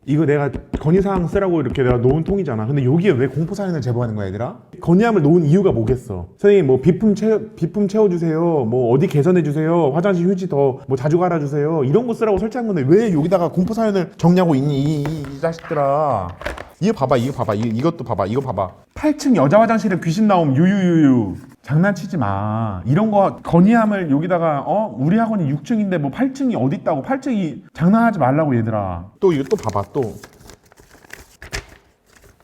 이거 내가 건의사항 쓰라고 이렇게 내가 놓은 통이잖아. 근데 여기에 왜 공포사연을 제보하는 거야, 얘들아? 건의함을 놓은 이유가 뭐겠어? 선생님, 뭐 비품 채워주세요. 뭐 어디 개선해주세요. 화장실 휴지 더 뭐 자주 갈아주세요. 이런 거 쓰라고 설치한 건데 왜 여기다가 공포사연을 적냐고 있니, 이 자식들아. 이거 봐봐, 이것도 봐봐, 이거 봐봐. 8층 여자 화장실에 귀신 나옴, 유유유유. 장난치지 마. 이런 거 건의함을 여기다가 우리 학원이 6층인데 뭐 8층이 어디 있다고. 8층이 장난하지 말라고, 얘들아. 또 이거 또 봐봐. 또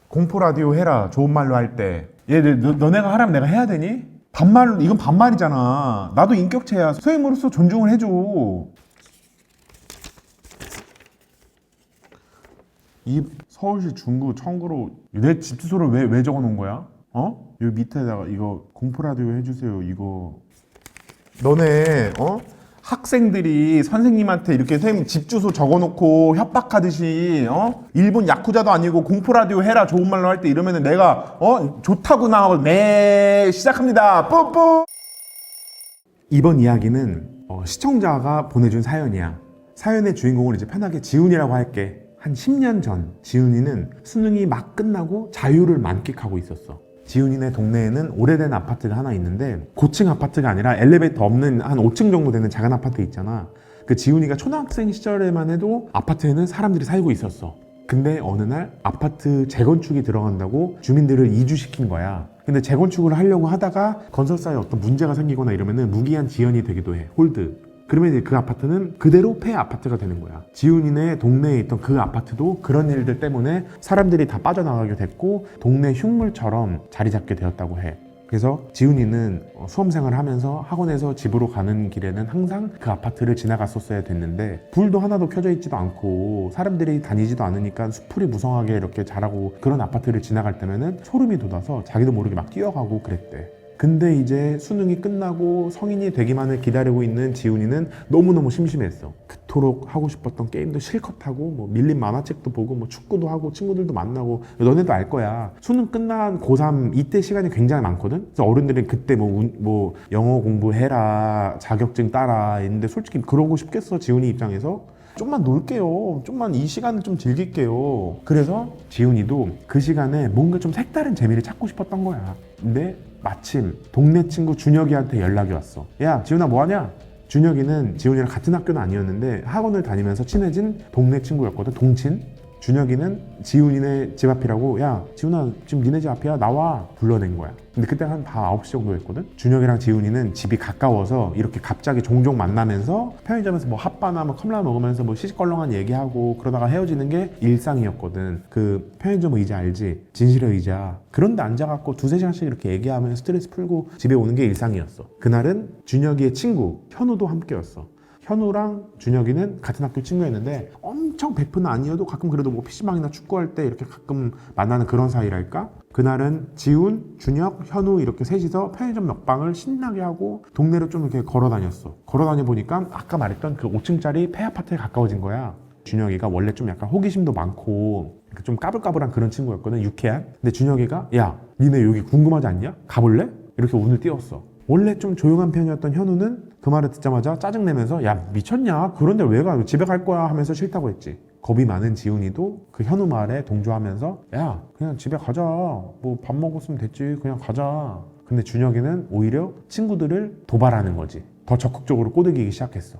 공포 라디오 해라, 좋은 말로 할 때. 얘 너네가 하라면 내가 해야 되니? 반말로, 이건 반말이잖아. 나도 인격체야. 선생님으로서 존중을 해줘. 이 서울시 중구 청구로 내 집 주소를 왜 적어 놓은 거야? 여기 밑에다가 이거 공포라디오 해주세요. 이거 너네 학생들이 선생님한테 이렇게 선생님 집 주소 적어놓고 협박하듯이 일본 야쿠자도 아니고 공포라디오 해라, 좋은 말로 할 때 이러면은 내가 좋다구나 하고 네 시작합니다. 뽀뽀. 이번 이야기는 시청자가 보내준 사연이야. 사연의 주인공을 이제 편하게 지훈이라고 할게. 한 10년 전 지훈이는 수능이 막 끝나고 자유를 만끽하고 있었어. 지훈이네 동네에는 오래된 아파트가 하나 있는데 고층 아파트가 아니라 엘리베이터 없는 한 5층 정도 되는 작은 아파트 있잖아. 그 지훈이가 초등학생 시절에만 해도 아파트에는 사람들이 살고 있었어. 근데 어느 날 아파트 재건축이 들어간다고 주민들을 이주시킨 거야. 근데 재건축을 하려고 하다가 건설사에 어떤 문제가 생기거나 이러면은 무기한 지연이 되기도 해. 홀드. 그러면 이제 그 아파트는 그대로 폐 아파트가 되는 거야. 지훈이네 동네에 있던 그 아파트도 그런 일들 때문에 사람들이 다 빠져나가게 됐고 동네 흉물처럼 자리 잡게 되었다고 해. 그래서 지훈이는 수험생활을 하면서 학원에서 집으로 가는 길에는 항상 그 아파트를 지나갔었어야 됐는데 불도 하나도 켜져 있지도 않고 사람들이 다니지도 않으니까 수풀이 무성하게 이렇게 자라고 그런 아파트를 지나갈 때면은 소름이 돋아서 자기도 모르게 막 뛰어가고 그랬대. 근데 이제 수능이 끝나고 성인이 되기만을 기다리고 있는 지훈이는 너무너무 심심했어. 그토록 하고 싶었던 게임도 실컷 하고 뭐 밀린 만화책도 보고 뭐 축구도 하고 친구들도 만나고. 너네도 알 거야. 수능 끝난 고3 이때 시간이 굉장히 많거든. 그래서 어른들은 그때 뭐 영어 공부해라, 자격증 따라 했는데 솔직히 그러고 싶겠어, 지훈이 입장에서? 좀만 놀게요. 좀만 이 시간을 좀 즐길게요. 그래서 지훈이도 그 시간에 뭔가 좀 색다른 재미를 찾고 싶었던 거야. 근데 마침 동네 친구 준혁이한테 연락이 왔어. 야, 지훈아 뭐하냐? 준혁이는 지훈이랑 같은 학교는 아니었는데 학원을 다니면서 친해진 동네 친구였거든. 동친. 준혁이는 지훈이네 집 앞이라고, 야 지훈아 지금 니네 집 앞이야, 나와, 불러낸 거야. 근데 그때 한 밤 9시 정도 였거든. 준혁이랑 지훈이는 집이 가까워서 이렇게 갑자기 종종 만나면서 편의점에서 뭐 핫바나 뭐 컵라면 먹으면서 뭐 시시껄렁한 얘기하고 그러다가 헤어지는 게 일상이었거든. 그 편의점 의자 알지? 진실의 의자. 그런데 앉아갖고 2-3시간씩 이렇게 얘기하면서 스트레스 풀고 집에 오는 게 일상이었어. 그날은 준혁이의 친구 현우도 함께였어. 현우랑 준혁이는 같은 학교 친구였는데 엄청 베프는 아니어도 가끔 그래도 뭐 PC방이나 축구할 때 이렇게 가끔 만나는 그런 사이랄까? 그날은 지훈, 준혁, 현우 이렇게 셋이서 편의점 먹방을 신나게 하고 동네로 좀 이렇게 걸어 다녔어. 걸어 다녀 보니까 아까 말했던 그 5층짜리 폐아파트에 가까워진 거야. 준혁이가 원래 좀 약간 호기심도 많고 좀 까불까불한 그런 친구였거든, 유쾌한. 근데 준혁이가 야, 니네 여기 궁금하지 않냐? 가볼래? 이렇게 운을 띄웠어. 원래 좀 조용한 편이었던 현우는 그 말을 듣자마자 짜증내면서 야 미쳤냐? 그런 데 왜 가? 집에 갈 거야 하면서 싫다고 했지. 겁이 많은 지훈이도 그 현우 말에 동조하면서 야 그냥 집에 가자. 뭐 밥 먹었으면 됐지. 그냥 가자. 근데 준혁이는 오히려 친구들을 도발하는 거지. 더 적극적으로 꼬드기기 시작했어.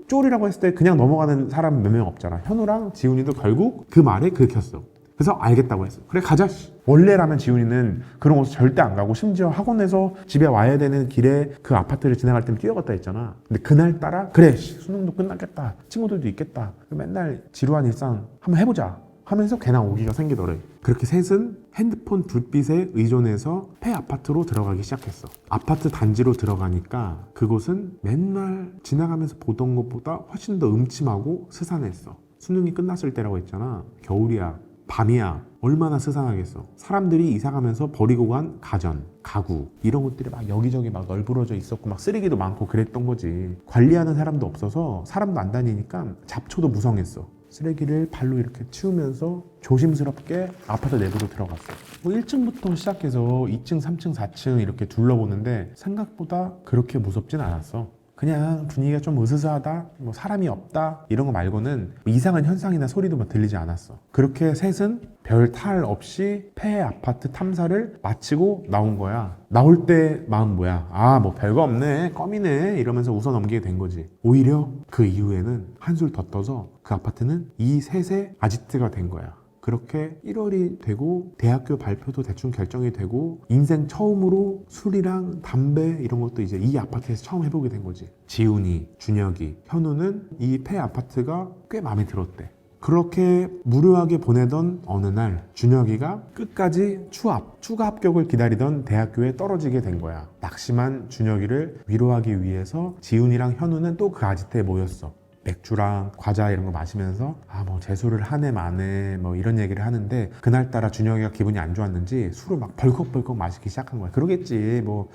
쫄이라고 했을 때 그냥 넘어가는 사람 몇 명 없잖아. 현우랑 지훈이도 결국 그 말에 긁혔어. 그래서 알겠다고 했어. 그래 가자. 원래라면 지훈이는 그런 곳에 절대 안 가고 심지어 학원에서 집에 와야 되는 길에 그 아파트를 지나갈 때는 뛰어갔다 했잖아. 근데 그날따라 그래 수능도 끝났겠다, 친구들도 있겠다, 맨날 지루한 일상 한번 해보자 하면서 괜한 오기가 생기더래. 그렇게 셋은 핸드폰 불빛에 의존해서 폐 아파트로 들어가기 시작했어. 아파트 단지로 들어가니까 그곳은 맨날 지나가면서 보던 것보다 훨씬 더 음침하고 스산했어. 수능이 끝났을 때라고 했잖아. 겨울이야, 밤이야, 얼마나 스산하겠어. 사람들이 이사가면서 버리고 간 가전, 가구 이런 것들이 막 여기저기 막 널브러져 있었고 막 쓰레기도 많고 그랬던 거지. 관리하는 사람도 없어서 사람도 안 다니니까 잡초도 무성했어. 쓰레기를 발로 이렇게 치우면서 조심스럽게 아파트 내부로 들어갔어. 뭐 1층부터 시작해서 2층, 3층, 4층 이렇게 둘러보는데 생각보다 그렇게 무섭진 않았어. 그냥 분위기가 좀 으스스하다, 뭐 사람이 없다 이런 거 말고는 뭐 이상한 현상이나 소리도 뭐 들리지 않았어. 그렇게 셋은 별 탈 없이 폐 아파트 탐사를 마치고 나온 거야. 나올 때 마음 뭐야? 아, 뭐 별거 없네, 껌이네 이러면서 웃어 넘기게 된 거지. 오히려 그 이후에는 한술 더 떠서 그 아파트는 이 셋의 아지트가 된 거야. 그렇게 1월이 되고 대학교 발표도 대충 결정이 되고 인생 처음으로 술이랑 담배 이런 것도 이제 이 아파트에서 처음 해보게 된 거지. 지훈이, 준혁이, 현우는 이 폐 아파트가 꽤 마음에 들었대. 그렇게 무료하게 보내던 어느 날 준혁이가 끝까지 추가 합격을 기다리던 대학교에 떨어지게 된 거야. 낙심한 준혁이를 위로하기 위해서 지훈이랑 현우는 또 그 아지트에 모였어. 맥주랑 과자 이런 거 마시면서 뭐 재수를 하네 마네 뭐 이런 얘기를 하는데, 그날따라 준혁이가 기분이 안 좋았는지 술을 막 벌컥벌컥 마시기 시작한 거야. 그러겠지 뭐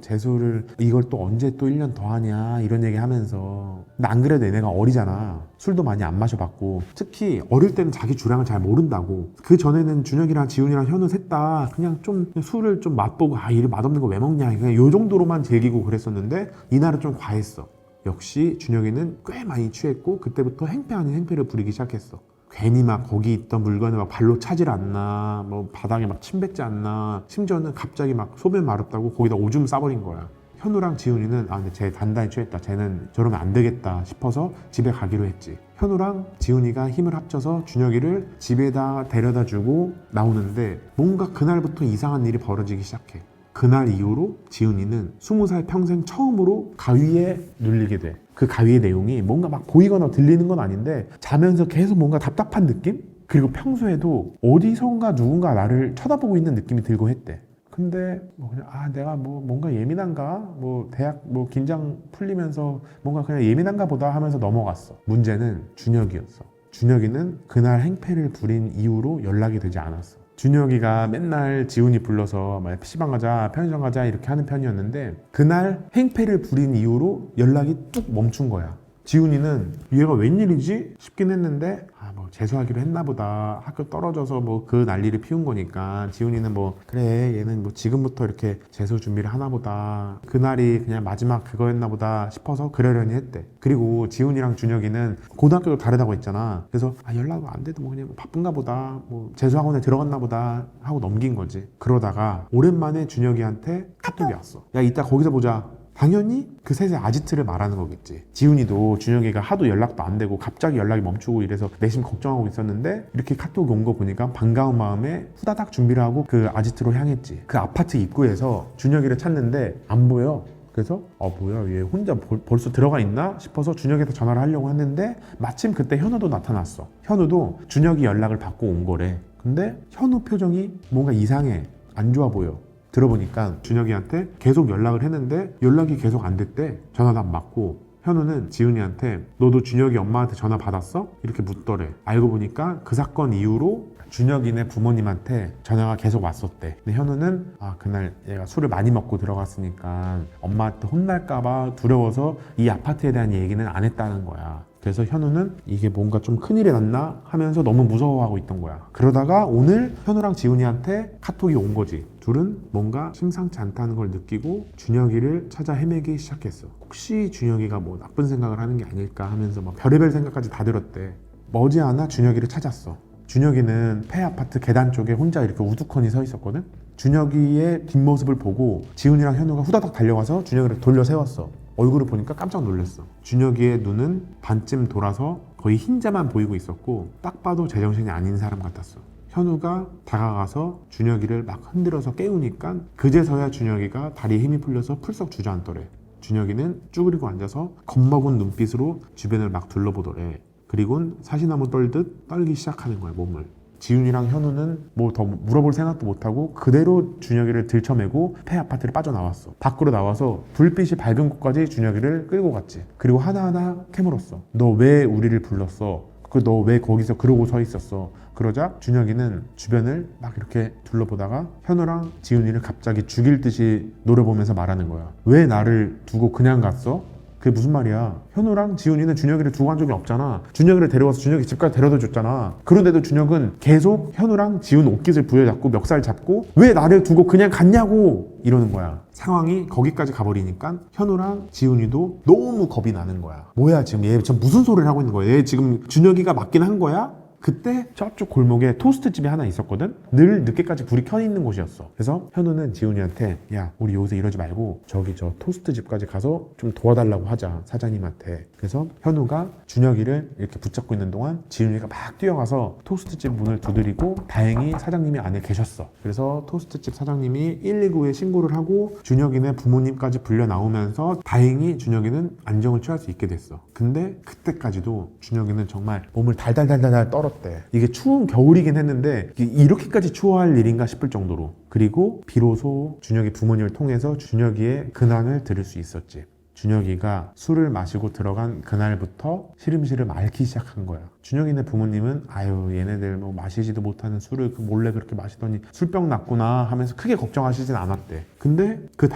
재수를 이걸 또 언제 또 1년 더 하냐 이런 얘기 하면서. 근데 안 그래도 얘네가 어리잖아. 술도 많이 안 마셔봤고 특히 어릴 때는 자기 주량을 잘 모른다고. 그 전에는 준혁이랑 지훈이랑 현우 셋 다 그냥 좀 술을 좀 맛보고 이리 맛없는 거 왜 먹냐 그냥 요 정도로만 즐기고 그랬었는데 이날은 좀 과했어. 역시 준혁이는 꽤 많이 취했고 그때부터 행패 아닌 행패를 부리기 시작했어. 괜히 막 거기 있던 물건을 막 발로 차질 않나, 뭐 바닥에 막 침 뱉지 않나, 심지어는 갑자기 막 소변 마렵다고 거기다 오줌 싸버린 거야. 현우랑 지훈이는 근데 쟤 단단히 취했다, 쟤는 저러면 안 되겠다 싶어서 집에 가기로 했지. 현우랑 지훈이가 힘을 합쳐서 준혁이를 집에다 데려다 주고 나오는데 뭔가 그날부터 이상한 일이 벌어지기 시작해. 그날 이후로 지훈이는 20살 평생 처음으로 가위에 눌리게 돼. 그 가위의 내용이 뭔가 막 보이거나 들리는 건 아닌데 자면서 계속 뭔가 답답한 느낌? 그리고 평소에도 어디선가 누군가 나를 쳐다보고 있는 느낌이 들고 했대. 근데 뭐 그냥 내가 뭐 뭔가 예민한가? 뭐 대학 뭐 긴장 풀리면서 뭔가 그냥 예민한가 보다 하면서 넘어갔어. 문제는 준혁이었어. 준혁이는 그날 행패를 부린 이후로 연락이 되지 않았어. 준혁이가 맨날 지훈이 불러서 PC방 가자, 편의점 가자 이렇게 하는 편이었는데 그날 행패를 부린 이후로 연락이 뚝 멈춘 거야. 지훈이는 얘가 웬일이지 싶긴 했는데 뭐 재수하기로 했나 보다. 학교 떨어져서 뭐 그 난리를 피운 거니까 지훈이는 뭐 그래 얘는 뭐 지금부터 이렇게 재수 준비를 하나 보다, 그날이 그냥 마지막 그거였나 보다 싶어서 그러려니 했대. 그리고 지훈이랑 준혁이는 고등학교도 다르다고 했잖아. 그래서 연락 안 돼도 뭐 그냥 바쁜가 보다, 뭐 재수학원에 들어갔나 보다 하고 넘긴 거지. 그러다가 오랜만에 준혁이한테 카톡이 왔어. 야 이따 거기서 보자. 당연히 그 셋의 아지트를 말하는 거겠지. 지훈이도 준혁이가 하도 연락도 안 되고 갑자기 연락이 멈추고 이래서 내심 걱정하고 있었는데 이렇게 카톡이 온 거 보니까 반가운 마음에 후다닥 준비를 하고 그 아지트로 향했지. 그 아파트 입구에서 준혁이를 찾는데 안 보여. 그래서 뭐야 얘 혼자 벌써 들어가 있나 싶어서 준혁이한테 전화를 하려고 했는데 마침 그때 현우도 나타났어. 현우도 준혁이 연락을 받고 온 거래. 근데 현우 표정이 뭔가 이상해. 안 좋아 보여. 들어보니까 준혁이한테 계속 연락을 했는데 연락이 계속 안 됐대. 전화도 안 받고. 현우는 지훈이한테 너도 준혁이 엄마한테 전화 받았어? 이렇게 묻더래. 알고 보니까 그 사건 이후로 준혁이네 부모님한테 전화가 계속 왔었대. 근데 현우는 그날 얘가 술을 많이 먹고 들어갔으니까 엄마한테 혼날까봐 두려워서 이 아파트에 대한 얘기는 안 했다는 거야. 그래서 현우는 이게 뭔가 좀 큰일이 났나 하면서 너무 무서워하고 있던 거야. 그러다가 오늘 현우랑 지훈이한테 카톡이 온 거지. 둘은 뭔가 심상치 않다는 걸 느끼고 준혁이를 찾아 헤매기 시작했어. 혹시 준혁이가 뭐 나쁜 생각을 하는 게 아닐까 하면서 막 별의별 생각까지 다 들었대. 머지않아 준혁이를 찾았어. 준혁이는 폐 아파트 계단 쪽에 혼자 이렇게 우두커니 서 있었거든. 준혁이의 뒷모습을 보고 지훈이랑 현우가 후다닥 달려가서 준혁이를 돌려 세웠어. 얼굴을 보니까 깜짝 놀랐어. 준혁이의 눈은 반쯤 돌아서 거의 흰자만 보이고 있었고 딱 봐도 제정신이 아닌 사람 같았어. 현우가 다가가서 준혁이를 막 흔들어서 깨우니까 그제서야 준혁이가 다리에 힘이 풀려서 풀썩 주저앉더래. 준혁이는 쭈그리고 앉아서 겁먹은 눈빛으로 주변을 막 둘러보더래. 그리고는 사시나무 떨듯 떨기 시작하는 거야, 몸을. 지훈이랑 현우는 뭐 더 물어볼 생각도 못하고 그대로 준혁이를 들쳐매고 폐 아파트를 빠져나왔어. 밖으로 나와서 불빛이 밝은 곳까지 준혁이를 끌고 갔지. 그리고 하나하나 캐물었어. 너 왜 우리를 불렀어? 너 왜 거기서 그러고 서 있었어? 그러자 준혁이는 주변을 막 이렇게 둘러보다가 현우랑 지훈이를 갑자기 죽일 듯이 노려보면서 말하는 거야. 왜 나를 두고 그냥 갔어? 그게 무슨 말이야? 현우랑 지훈이는 준혁이를 두고 간 적이 없잖아. 준혁이를 데려와서 준혁이 집까지 데려다 줬잖아. 그런데도 준혁은 계속 현우랑 지훈 옷깃을 부여잡고 멱살 잡고 왜 나를 두고 그냥 갔냐고 이러는 거야. 상황이 거기까지 가버리니까 현우랑 지훈이도 너무 겁이 나는 거야. 뭐야 지금 얘 지금 무슨 소리를 하고 있는 거야? 얘 지금 준혁이가 맞긴 한 거야? 그때 저쪽 골목에 토스트 집이 하나 있었거든? 늘 늦게까지 불이 켜 있는 곳이었어. 그래서 현우는 지훈이한테 야 우리 요새 이러지 말고 저기 저 토스트 집까지 가서 좀 도와달라고 하자 사장님한테. 그래서 현우가 준혁이를 이렇게 붙잡고 있는 동안 지훈이가 막 뛰어가서 토스트 집 문을 두드리고 다행히 사장님이 안에 계셨어. 그래서 토스트 집 사장님이 119에 신고를 하고 준혁이네 부모님까지 불려 나오면서 다행히 준혁이는 안정을 취할 수 있게 됐어. 근데 그때까지도 준혁이는 정말 몸을 달달달달 떨었대. 이게 추운 겨울이긴 했는데 이렇게까지 추워할 일인가 싶을 정도로. 그리고 비로소 준혁이 부모님을 통해서 준혁이의 근황을 들을 수 있었지. 준혁이가 술을 마시고 들어간 그날부터 시름시름 앓기 시작한 거야. 준혁이네 부모님은 아유 얘네들 뭐 마시지도 못하는 술을 몰래 그렇게 마시더니 술병 났구나 하면서 크게 걱정하시진 않았대. 근데 그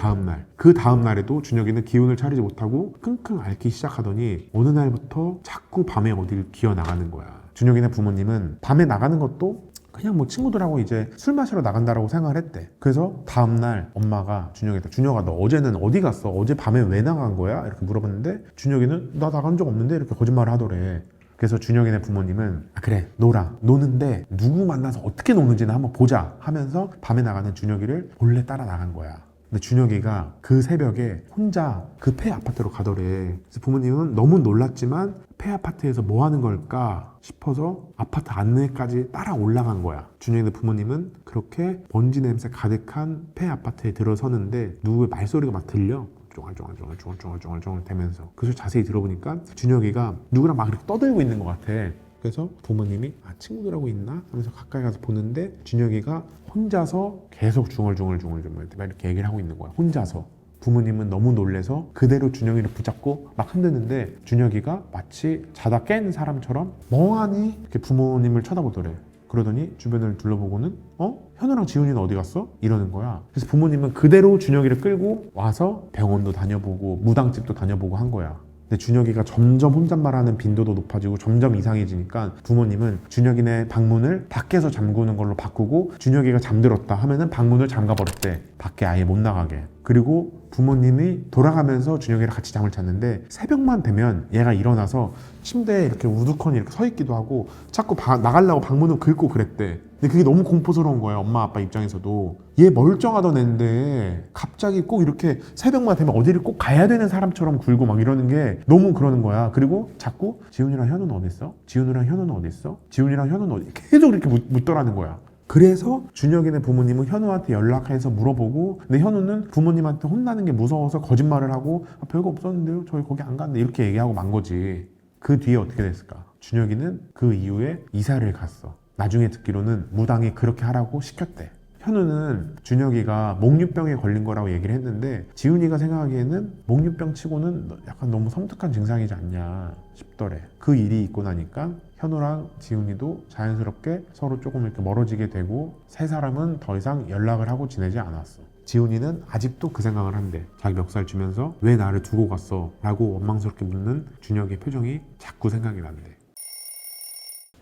다음날에도 준혁이는 기운을 차리지 못하고 끙끙 앓기 시작하더니 어느 날부터 자꾸 밤에 어딜 기어 나가는 거야. 준혁이네 부모님은 밤에 나가는 것도 그냥 뭐 친구들하고 이제 술 마시러 나간다라고 생각을 했대. 그래서 다음날 엄마가 준혁이한테 준혁아 너 어제는 어디 갔어? 어제 밤에 왜 나간 거야? 이렇게 물어봤는데 준혁이는 나 나간 적 없는데 이렇게 거짓말을 하더래. 그래서 준혁이네 부모님은 아 그래 노는데 누구 만나서 어떻게 노는지는 한번 보자 하면서 밤에 나가는 준혁이를 몰래 따라 나간 거야. 근데 준혁이가 그 새벽에 혼자 그 폐 아파트로 가더래. 그래서 부모님은 너무 놀랐지만 폐 아파트에서 뭐 하는 걸까 싶어서 아파트 안내까지 따라 올라간 거야. 준혁이네 부모님은 그렇게 먼지 냄새 가득한 폐 아파트에 들어서는데 누구의 말소리가 막 들려. 쫑알쫑알 대면서 그 소리 자세히 들어보니까 준혁이가 누구랑 막 이렇게 떠들고 있는 것 같아. 그래서 부모님이 아 친구들하고 있나 하면서 가까이 가서 보는데 준혁이가 혼자서 계속 중얼중얼 이렇게 얘기를 하고 있는 거야. 혼자서. 부모님은 너무 놀래서 그대로 준혁이를 붙잡고 막 흔드는데 준혁이가 마치 자다 깬 사람처럼 멍하니 이렇게 부모님을 쳐다보더래. 그러더니 주변을 둘러보고는 현우랑 지훈이는 어디 갔어? 이러는 거야. 그래서 부모님은 그대로 준혁이를 끌고 와서 병원도 다녀보고 무당집도 다녀보고 한 거야. 근데 준혁이가 점점 혼잣말하는 빈도도 높아지고 점점 이상해지니까 부모님은 준혁이네 방문을 밖에서 잠그는 걸로 바꾸고 준혁이가 잠들었다 하면은 방문을 잠가버렸대. 밖에 아예 못 나가게. 그리고 부모님이 돌아가면서 준혁이랑 같이 잠을 잤는데 새벽만 되면 얘가 일어나서 침대에 이렇게 우두커니 이렇게 서 있기도 하고 자꾸 나가려고 방문을 긁고 그랬대. 근데 그게 너무 공포스러운 거예요. 엄마 아빠 입장에서도. 얘 멀쩡하던 애인데 갑자기 꼭 이렇게 새벽만 되면 어디를 꼭 가야 되는 사람처럼 굴고 막 이러는 게 너무 그러는 거야. 그리고 자꾸 지훈이랑 현우는 어디 있어? 지훈이랑 현우는 어디 있어? 지훈이랑 현우는 어디? 계속 이렇게 묻더라는 거야. 그래서 준혁이네 부모님은 현우한테 연락해서 물어보고 근데 현우는 부모님한테 혼나는 게 무서워서 거짓말을 하고 아, 별거 없었는데요 저희 거기 안 갔는데 이렇게 얘기하고 만 거지. 그 뒤에 어떻게 됐을까? 준혁이는 그 이후에 이사를 갔어. 나중에 듣기로는 무당이 그렇게 하라고 시켰대. 현우는 준혁이가 목류병에 걸린 거라고 얘기를 했는데 지훈이가 생각하기에는 목류병 치고는 약간 너무 섬뜩한 증상이지 않냐 싶더래. 그 일이 있고 나니까 현우랑 지훈이도 자연스럽게 서로 조금 이렇게 멀어지게 되고 세 사람은 더 이상 연락을 하고 지내지 않았어. 지훈이는 아직도 그 생각을 한대. 자기 멱살 쥐면서 왜 나를 두고 갔어? 라고 원망스럽게 묻는 준혁의 표정이 자꾸 생각이 난대.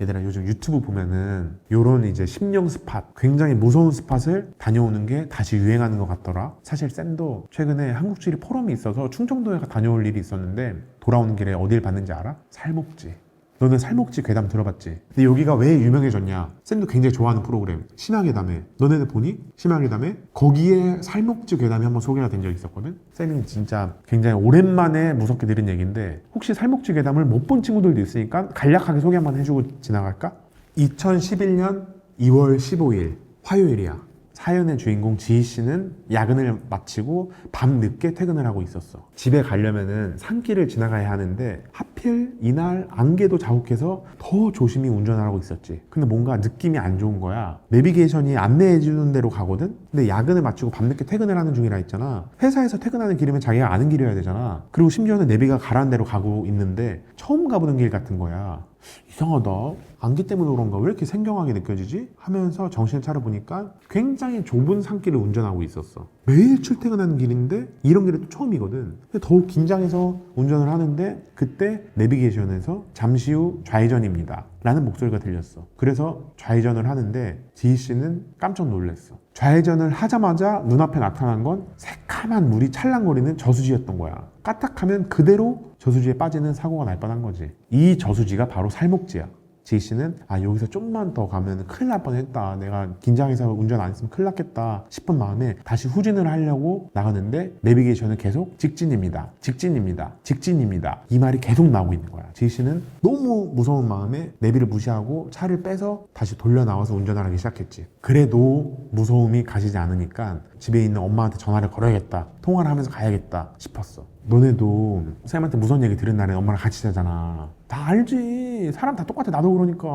얘들아 요즘 유튜브 보면은 요런 이제 심령 스팟 굉장히 무서운 스팟을 다녀오는 게 다시 유행하는 것 같더라. 사실 쌤도 최근에 한국지리 포럼이 있어서 충청도에 다녀올 일이 있었는데 돌아오는 길에 어딜 봤는지 알아? 살목지. 너는 살목지 괴담 들어봤지? 근데 여기가 왜 유명해졌냐? 쌤도 굉장히 좋아하는 프로그램 심야괴담에 너네들 보니? 심야괴담에 거기에 살목지 괴담이 한번 소개가 된 적이 있었거든? 쌤이 진짜 굉장히 오랜만에 무섭게 들은 얘기인데 혹시 살목지 괴담을 못 본 친구들도 있으니까 간략하게 소개 한번 해주고 지나갈까? 2011년 2월 15일 화요일이야. 사연의 주인공 지희씨는 야근을 마치고 밤늦게 퇴근을 하고 있었어. 집에 가려면은 산길을 지나가야 하는데 하필 이날 안개도 자욱해서 더 조심히 운전하고 있었지. 근데 뭔가 느낌이 안 좋은 거야. 내비게이션이 안내해주는 대로 가거든? 근데 야근을 마치고 밤늦게 퇴근을 하는 중이라 했잖아. 회사에서 퇴근하는 길이면 자기가 아는 길이어야 되잖아. 그리고 심지어는 내비가 가라는 대로 가고 있는데 처음 가보는 길 같은 거야. 이상하다. 안개 때문에 그런가? 왜 이렇게 생경하게 느껴지지? 하면서 정신을 차려보니까 굉장히 좁은 산길을 운전하고 있었어. 매일 출퇴근하는 길인데 이런 길이 또 처음이거든. 근데 더욱 긴장해서 운전을 하는데 그때 내비게이션에서 잠시 후 좌회전입니다 라는 목소리가 들렸어. 그래서 좌회전을 하는데 지희씨는 깜짝 놀랐어. 좌회전을 하자마자 눈앞에 나타난 건 새카만 물이 찰랑거리는 저수지였던 거야. 까딱하면 그대로 저수지에 빠지는 사고가 날 뻔한 거지. 이 저수지가 바로 살목지야. 지희씨는 여기서 좀만 더 가면 큰일 날 뻔했다, 내가 긴장해서 운전 안 했으면 큰일 났겠다 싶은 마음에 다시 후진을 하려고 나가는데 내비게이션은 계속 직진입니다, 직진입니다, 직진입니다 이 말이 계속 나오고 있는 거야. 지희씨는 너무 무서운 마음에 내비를 무시하고 차를 빼서 다시 돌려 나와서 운전을 하기 시작했지. 그래도 무서움이 가시지 않으니까 집에 있는 엄마한테 전화를 걸어야겠다, 통화를 하면서 가야겠다 싶었어. 너네도 쌤한테 무서운 얘기 들은 날에 엄마랑 같이 자잖아. 다 알지. 사람 다 똑같아. 나도 그러니까.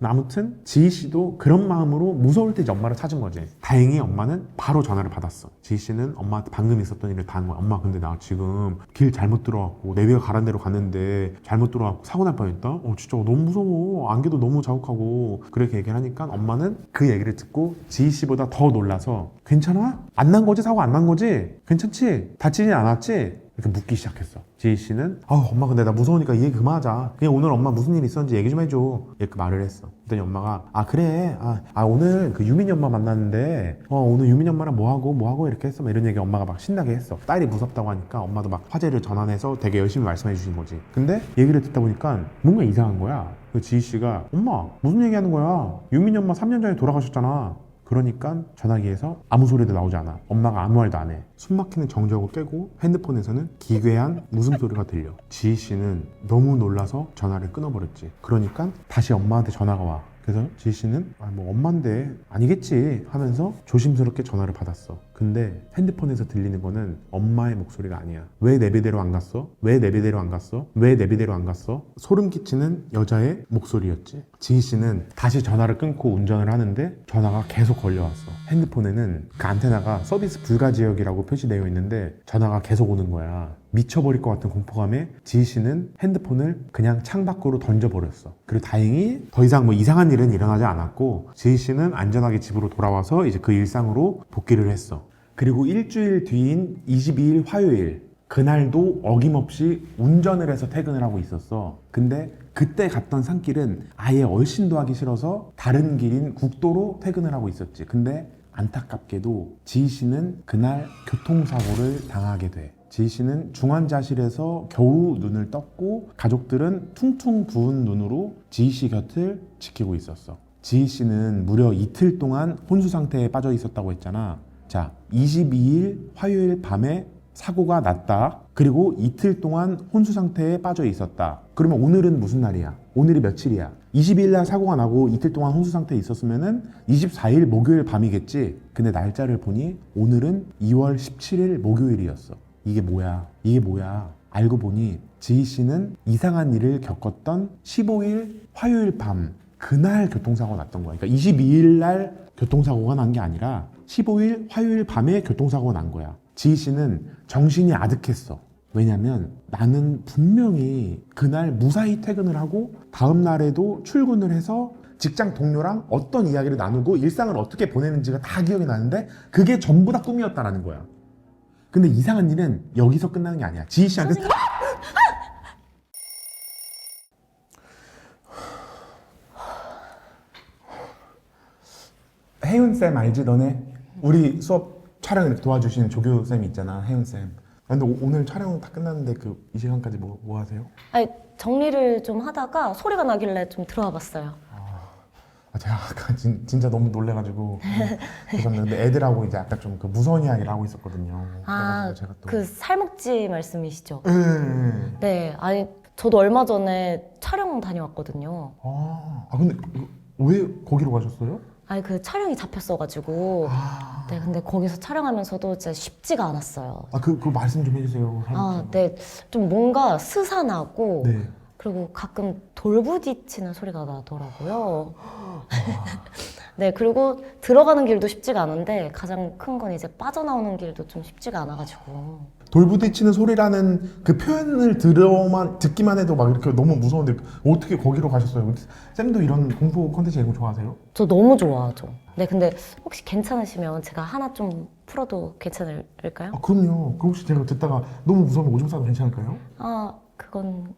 아무튼 지희씨도 그런 마음으로 무서울 때 이제 엄마를 찾은 거지. 다행히 엄마는 바로 전화를 받았어. 지희씨는 엄마한테 방금 있었던 일을 다 한 거야. 엄마, 근데 나 지금 길 잘못 들어왔고 내비가 가란 대로 갔는데 잘못 들어왔고 사고 날 뻔했다. 진짜 너무 무서워. 안개도 너무 자욱하고. 그렇게 얘기를 하니까 엄마는 그 얘기를 듣고 지희씨보다 더 놀라서 괜찮아? 안 난 거지? 사고 안 난 거지? 괜찮지? 다치진 않았지? 이렇게 묻기 시작했어. 지희씨는 엄마, 근데 나 무서우니까 이 얘기 그만하자. 그냥 오늘 엄마 무슨 일 있었는지 얘기 좀 해줘. 이렇게 말을 했어. 그랬더니 엄마가 그래. 오늘 그 유민이 엄마 만났는데 오늘 유민이 엄마랑 뭐하고 이렇게 했어. 이런 얘기 엄마가 막 신나게 했어. 딸이 무섭다고 하니까 엄마도 막 화제를 전환해서 되게 열심히 말씀해 주신 거지. 근데 얘기를 듣다 보니까 뭔가 이상한 거야. 그 지희씨가 엄마 무슨 얘기하는 거야? 유민이 엄마 3년 전에 돌아가셨잖아. 그러니까 전화기에서 아무 소리도 나오지 않아. 엄마가 아무 말도 안 해. 숨막히는 정적을 깨고 핸드폰에서는 기괴한 웃음소리가 들려. 지희씨는 너무 놀라서 전화를 끊어버렸지. 그러니까 다시 엄마한테 전화가 와. 그래서 지희씨는 뭐 엄마인데 아니겠지 하면서 조심스럽게 전화를 받았어. 근데 핸드폰에서 들리는 거는 엄마의 목소리가 아니야. 왜 내비대로 안 갔어? 왜 내비대로 안 갔어? 왜 내비대로 안 갔어? 소름 끼치는 여자의 목소리였지. 지희씨는 다시 전화를 끊고 운전을 하는데 전화가 계속 걸려왔어. 핸드폰에는 그 안테나가 서비스 불가 지역이라고 표시되어 있는데 전화가 계속 오는 거야. 미쳐버릴 것 같은 공포감에 지희씨는 핸드폰을 그냥 창밖으로 던져버렸어. 그리고 다행히 더 이상 뭐 이상한 일은 일어나지 않았고 지희씨는 안전하게 집으로 돌아와서 이제 그 일상으로 복귀를 했어. 그리고 일주일 뒤인 22일 화요일, 그날도 어김없이 운전을 해서 퇴근을 하고 있었어. 근데 그때 갔던 산길은 아예 얼씬도 하기 싫어서 다른 길인 국도로 퇴근을 하고 있었지. 근데 안타깝게도 지희씨는 그날 교통사고를 당하게 돼. 지희씨는 중환자실에서 겨우 눈을 떴고 가족들은 퉁퉁 부은 눈으로 지희씨 곁을 지키고 있었어. 지희씨는 무려 이틀 동안 혼수 상태에 빠져 있었다고 했잖아. 자, 22일 화요일 밤에 사고가 났다. 그리고 이틀 동안 혼수 상태에 빠져 있었다. 그러면 오늘은 무슨 날이야? 오늘이 며칠이야? 22일 날 사고가 나고 이틀 동안 혼수 상태에 있었으면은 24일 목요일 밤이겠지. 근데 날짜를 보니 오늘은 2월 17일 목요일이었어. 이게 뭐야? 알고 보니 지희씨는 이상한 일을 겪었던 15일 화요일 밤, 그날 교통사고가 났던 거야. 그러니까 22일 날 교통사고가 난 게 아니라 15일 화요일 밤에 교통사고가 난 거야. 지희씨는 정신이 아득했어. 왜냐면 나는 분명히 그날 무사히 퇴근을 하고 다음 날에도 출근을 해서 직장 동료랑 어떤 이야기를 나누고 일상을 어떻게 보내는지가 다 기억이 나는데 그게 전부 다 꿈이었다라는 거야. 근데 이상한 일은 여기서 끝나는 게 아니야. 지희씨한테 혜윤쌤 알지? 너네? 우리 수업 촬영 이렇게 도와주시는 조교쌤 있잖아, 혜윤쌤. 근데 오늘 촬영 다 끝났는데 이 시간까지 뭐 하세요? 정리를 좀 하다가 소리가 나길래 좀 들어와 봤어요. 제가 아까 진짜 너무 놀래가지고 죄송합니다. 근데 애들하고 이제 아까 좀 그 무서운 이야기를 하고 있었거든요. 제가 또 그 살목지 말씀이시죠? 네. 네, 저도 얼마 전에 촬영 다녀왔거든요. 근데 왜 거기로 가셨어요? 그 촬영이 잡혔어가지고. 네, 근데 거기서 촬영하면서도 진짜 쉽지가 않았어요. 그 말씀 좀 해주세요. 네, 좀 뭔가 스산하고. 네. 그리고 가끔 돌부딪히는 소리가 나더라고요. 네, 그리고 들어가는 길도 쉽지가 않은데 가장 큰 건 이제 빠져나오는 길도 좀 쉽지가 않아가지고. 돌부딪히는 소리라는 그 표현을 듣기만 해도 막 이렇게 너무 무서운데 어떻게 거기로 가셨어요? 쌤도 이런 공포 콘텐츠 이런 거 좋아하세요? 저 너무 좋아하죠. 네, 근데 혹시 괜찮으시면 제가 하나 좀 풀어도 괜찮을까요? 그럼요. 그 혹시 제가 듣다가 너무 무서우면 오줌 싸도 괜찮을까요? 그건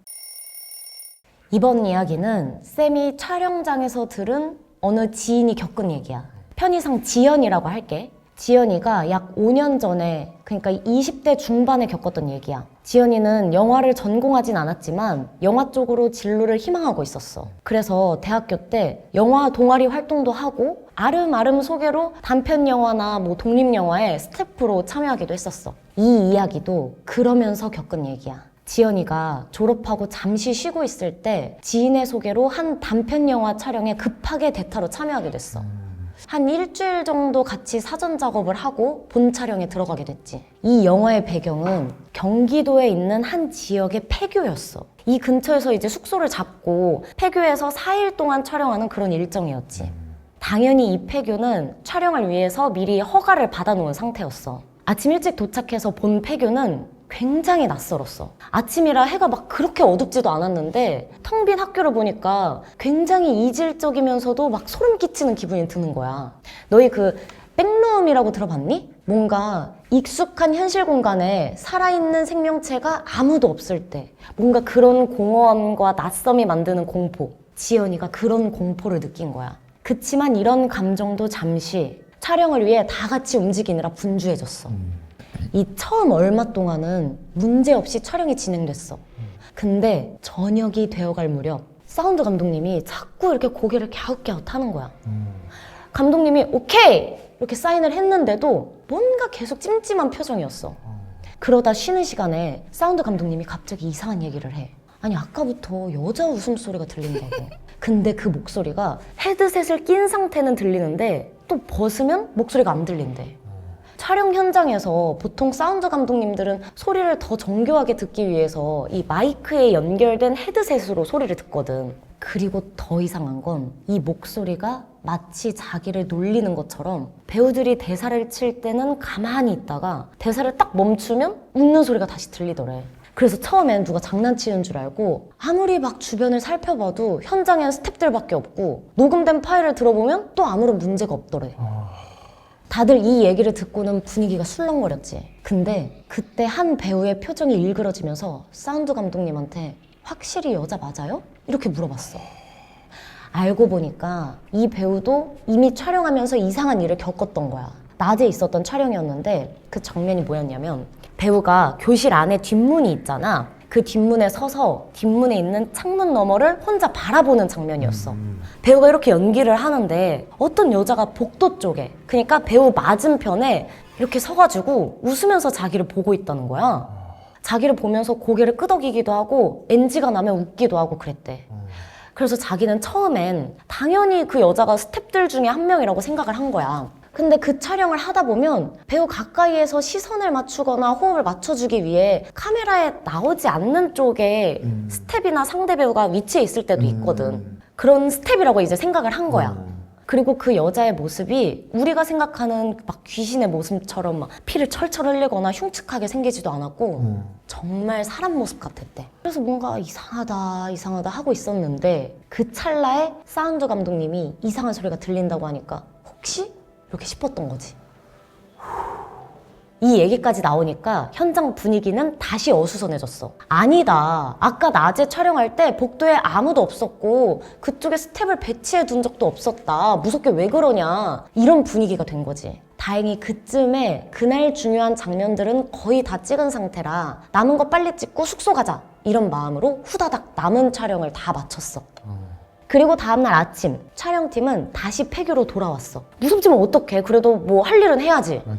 이번 이야기는 쌤이 촬영장에서 들은 어느 지인이 겪은 얘기야. 편의상 지연이라고 할게. 지연이가 약 5년 전에, 그러니까 20대 중반에 겪었던 얘기야. 지연이는 영화를 전공하진 않았지만 영화 쪽으로 진로를 희망하고 있었어. 그래서 대학교 때 영화 동아리 활동도 하고 아름아름 소개로 단편 영화나 뭐 독립 영화에 스태프로 참여하기도 했었어. 이 이야기도 그러면서 겪은 얘기야. 지연이가 졸업하고 잠시 쉬고 있을 때 지인의 소개로 한 단편 영화 촬영에 급하게 대타로 참여하게 됐어. 한 일주일 정도 같이 사전 작업을 하고 본 촬영에 들어가게 됐지. 이 영화의 배경은 경기도에 있는 한 지역의 폐교였어. 이 근처에서 이제 숙소를 잡고 폐교에서 4일 동안 촬영하는 그런 일정이었지. 당연히 이 폐교는 촬영을 위해서 미리 허가를 받아놓은 상태였어. 아침 일찍 도착해서 본 폐교는 굉장히 낯설었어. 아침이라 해가 막 그렇게 어둡지도 않았는데 텅 빈 학교를 보니까 굉장히 이질적이면서도 막 소름 끼치는 기분이 드는 거야. 너희 그 백룸이라고 들어봤니? 뭔가 익숙한 현실 공간에 살아있는 생명체가 아무도 없을 때 뭔가 그런 공허함과 낯섦이 만드는 공포. 지연이가 그런 공포를 느낀 거야. 그치만 이런 감정도 잠시 촬영을 위해 다 같이 움직이느라 분주해졌어. 이 처음 얼마 동안은 문제없이 촬영이 진행됐어. 근데 저녁이 되어갈 무렵 사운드 감독님이 자꾸 이렇게 고개를 갸웃갸웃 하는 거야. 감독님이 오케이! 이렇게 사인을 했는데도 뭔가 계속 찜찜한 표정이었어. 그러다 쉬는 시간에 사운드 감독님이 갑자기 이상한 얘기를 해. 아니 아까부터 여자 웃음소리가 들린다고. 근데 그 목소리가 헤드셋을 낀 상태는 들리는데 또 벗으면 목소리가 안 들린대. 촬영 현장에서 보통 사운드 감독님들은 소리를 더 정교하게 듣기 위해서 이 마이크에 연결된 헤드셋으로 소리를 듣거든. 그리고 더 이상한 건 이 목소리가 마치 자기를 놀리는 것처럼 배우들이 대사를 칠 때는 가만히 있다가 대사를 딱 멈추면 웃는 소리가 다시 들리더래. 그래서 처음엔 누가 장난치는 줄 알고 아무리 막 주변을 살펴봐도 현장엔 스태프들밖에 없고 녹음된 파일을 들어보면 또 아무런 문제가 없더래. 다들 이 얘기를 듣고는 분위기가 술렁거렸지. 근데 그때 한 배우의 표정이 일그러지면서 사운드 감독님한테 확실히 여자 맞아요? 이렇게 물어봤어. 알고 보니까 이 배우도 이미 촬영하면서 이상한 일을 겪었던 거야. 낮에 있었던 촬영이었는데 그 장면이 뭐였냐면 배우가 교실 안에 뒷문이 있잖아. 그 뒷문에 서서 뒷문에 있는 창문 너머를 혼자 바라보는 장면이었어. 배우가 이렇게 연기를 하는데 어떤 여자가 복도 쪽에, 그러니까 배우 맞은편에 이렇게 서가지고 웃으면서 자기를 보고 있다는 거야. 자기를 보면서 고개를 끄덕이기도 하고 NG가 나면 웃기도 하고 그랬대. 그래서 자기는 처음엔 당연히 그 여자가 스태프들 중에 한 명이라고 생각을 한 거야. 근데 그 촬영을 하다 보면 배우 가까이에서 시선을 맞추거나 호흡을 맞춰주기 위해 카메라에 나오지 않는 쪽에 스텝이나 상대 배우가 위치해 있을 때도 있거든. 그런 스텝이라고 이제 생각을 한 거야. 그리고 그 여자의 모습이 우리가 생각하는 막 귀신의 모습처럼 막 피를 철철 흘리거나 흉측하게 생기지도 않았고 정말 사람 모습 같았대. 그래서 뭔가 이상하다 하고 있었는데 그 찰나에 사운드 감독님이 이상한 소리가 들린다고 하니까 혹시? 이렇게 싶었던 거지. 이 얘기까지 나오니까 현장 분위기는 다시 어수선해졌어. 아니다. 아까 낮에 촬영할 때 복도에 아무도 없었고 그쪽에 스텝을 배치해 둔 적도 없었다. 무섭게 왜 그러냐. 이런 분위기가 된 거지. 다행히 그쯤에 그날 중요한 장면들은 거의 다 찍은 상태라 남은 거 빨리 찍고 숙소 가자. 이런 마음으로 후다닥 남은 촬영을 다 마쳤어. 그리고 다음날 아침 촬영팀은 다시 폐교로 돌아왔어. 무섭지만 어떡해. 그래도 뭐 할 일은 해야지. 맞아요.